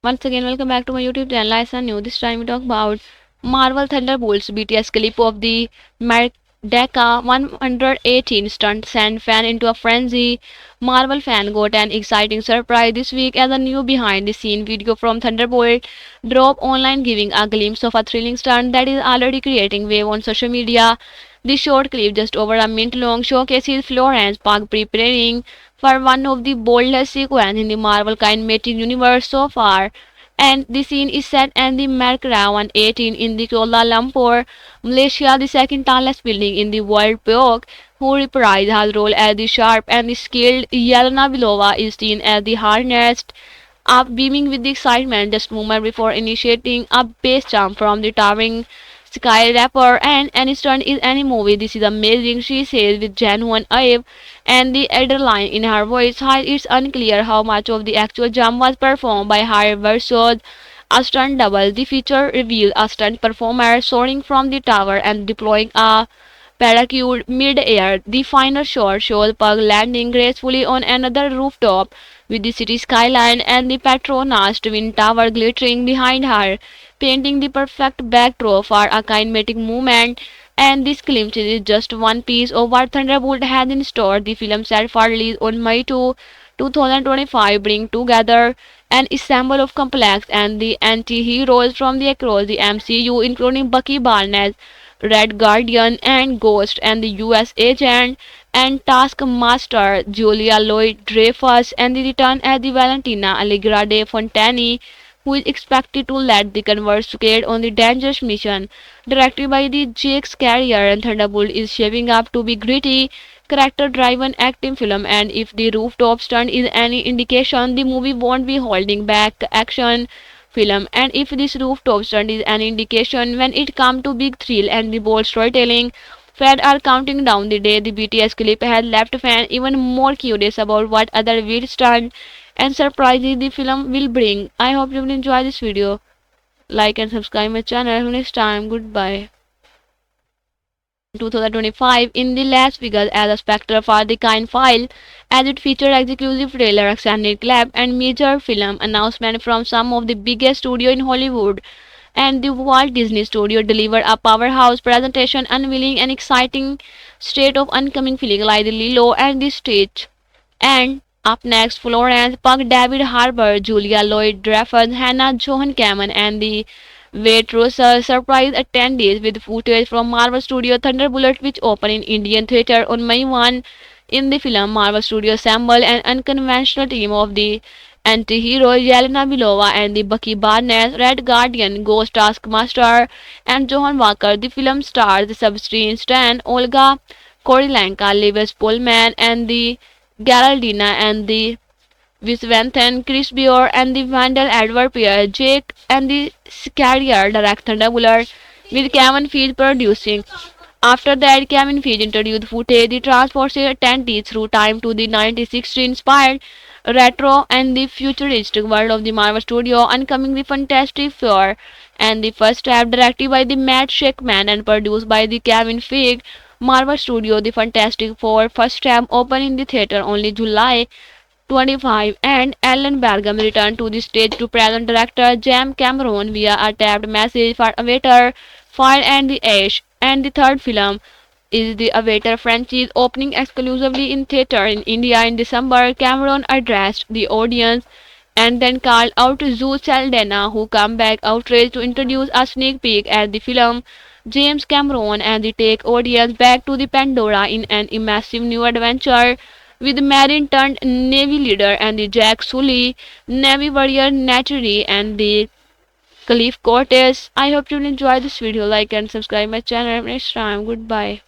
Once again, welcome back to my YouTube channel. I new. This time we talk about Marvel Thunderbolts BTS clip of the Merdeka 118 stunt sent fan into a frenzy. Marvel fan got an exciting surprise this week as a new behind-the-scene video from Thunderbolt dropped online, giving a glimpse of a thrilling stunt that is already creating wave on social media. The short clip, just over a minute long, showcases Florence Pugh preparing for one of the boldest sequences in the Marvel kinematic universe so far. And the scene is set in the Merkra 118 in the Kuala Lumpur, Malaysia, the second tallest building in the world. Pyok, who reprised her role as the sharp and the skilled Yelena Belova, is seen as the harnessed up, beaming with the excitement just moment before initiating a base jump from the towering Sky Rapper. And any stunt is any movie. This is amazing, she says with genuine awe and the adrenaline in her voice. While it's unclear how much of the actual jump was performed by her versus a stunt double, the feature reveals a stunt performer soaring from the tower and deploying a parachute mid-air. The final shot shows Pug landing gracefully on another rooftop with the city skyline and the Petronas Twin Tower glittering behind her, painting the perfect backdrop for a kinematic movement. And this glimpse is just one piece of what Thunderbolt has in store. The film set for release on May 2, 2025, bring together an ensemble of complex and the anti-heroes from the across the MCU, including Bucky Barnes, Red Guardian, and Ghost, and the US Agent and Taskmaster Julia Louis-Dreyfus, and the return as the Valentina Allegra de Fontani, who is expected to lead the Converse on the dangerous mission. Directed by the Jake Carrier, and Thunderbolt is shaping up to be gritty, character-driven action film, and if the rooftop stunt is any indication, the movie won't be holding back action film. And if this rooftop stunt is an indication, when it comes to big thrill and the bold storytelling, fans are counting down the day. The BTS clip has left fans even more curious about what other weird stunt and surprises the film will bring. I hope you will enjoy this video. Like and subscribe my channel. Until next time, goodbye. 2025 in the Las Vegas as a spectre for the Kind file, as it featured exclusive trailer, extended clip, and major film announcement from some of the biggest studio in Hollywood. And the Walt Disney Studio delivered a powerhouse presentation unveiling an exciting state of oncoming film like the Lilo and the Stitch. And up next, Florence Pugh, David Harbour, Julia Louis-Dreyfus, Hannah Johan Kamen, and the Waitrose surprise attendees with footage from Marvel Studio Thunderbolt, which opened in Indian theater on May 1. In the film, Marvel Studio assembled an unconventional team of the anti-hero Yelena Belova and the Bucky Barnes, Red Guardian, Ghost, Taskmaster, and Johan Walker. The film stars Sebastian Stan, Olga Kurylenko, Lewis Pullman, and the Geraldina, and the Viswanathan, Chris Beer, and the Vandal Edward Pierre, Jake, and the Carrier direct Thunderbolt, with Kevin Feige producing. After that, Kevin Feige introduced footage the transports attendees through time to the 1960 inspired retro and the futuristic world of the Marvel Studio, oncoming the Fantastic Four, and the first step directed by the Matt Shackman and produced by the Kevin Feige. Marvel Studio, the Fantastic Four first step opened in the theater only July 25, and Ellen Bargum returned to the stage to present director James Cameron via a tapped message for Avatar: Fire and the Ash. And the third film is the Avatar franchise, opening exclusively in theater in India in December. Cameron addressed the audience and then called out Zoe Saldana, who came back outraged, to introduce a sneak peek at the film. James Cameron and the take audience back to the Pandora in an immersive new adventure with Marine turned Navy leader and the Jack Sully, Navy warrior Naturi, and the Cliff Cortez. I hope you will enjoy this video. Like and subscribe my channel. Next time, goodbye.